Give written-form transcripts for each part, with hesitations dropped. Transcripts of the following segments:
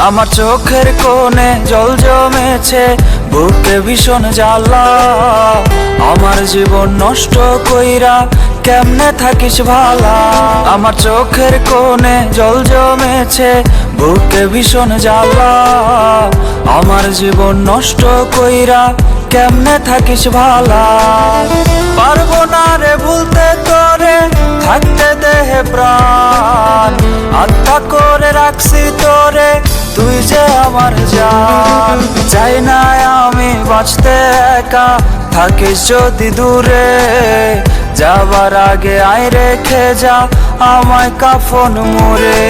আমার চোখের কোণে জল জমেছে, বুকে ভীষণ জ্বালা। আমার জীবন নষ্ট কইরা কেমনে থাকিস ভালা। আমার চোখের কোণে জল জমেছে, বুকে ভীষণ জ্বালা। আমার জীবন নষ্ট কইরা কেমনে থাকিস ভালা। পারবো না রে ভুলতে তোরে, থাকতে দেহে প্রাণ। আত্মা করে রাখছি তোরে, তুই যে আমার জান। চাই না আমি বাঁচতে একা, থাকিস যদি দূরে। যাবার আগে আয় রেখে যা আমায় কাফন মুড়ে।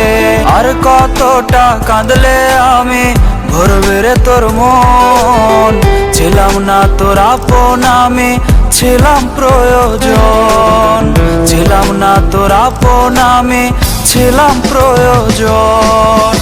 আর কতটা কাঁদলে আমি ভরবে রে তোর মন। ছিলাম না তোর আপন, আমি ছিলাম প্রয়োজন। ছিলাম না তোর আপন, আমি ছিলাম প্রয়োজন।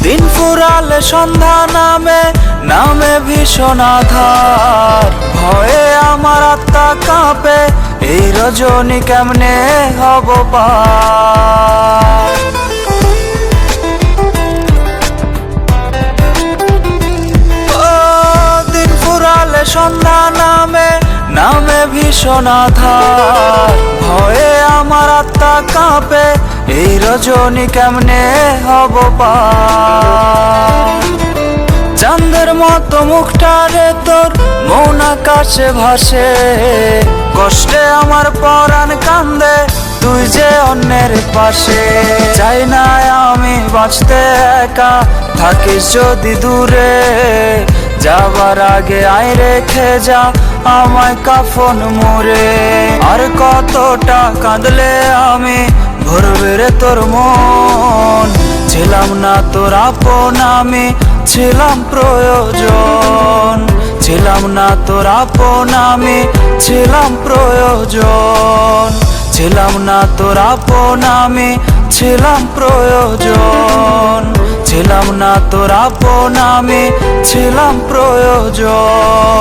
দিন ফুরালে সন্ধ্যা নামে, নামে ভীষণ আধার। ভয়ে আমার আত্মা কাঁপে, এই রজনী কেমনে হব পার। ও দিন ফুরালে সন্ধ্যা নামে, নামে ভীষণ আধার। ভয়ে আমার আত্মা কাঁপে, এই রজনী কেমনে হব পার। চাঁদের মতো মুখটা রে তোর মৌন আকাশে ভাসে। কষ্টে আমার পরাণ কান্দে, তুই যে অন্যের পাশে। চাই না আমি বাঁচতে একা, থাকিস যদি দূরে। যাবার আগে আয় রেখে যা আমায় কাফন মুড়ে। আর কতটা কাঁদলে আমি ভরবে রে তোর মন। ছিলাম না তোর আপন, আমি ছিলাম প্রয়োজন। ছিলাম না তোর আপন, আমি ছিলাম প্রয়োজন। ছিলাম না তোর আপন, আমি ছিলাম প্রয়োজন। ছিলাম না তোর আপন, আমি ছিলাম প্রয়োজন।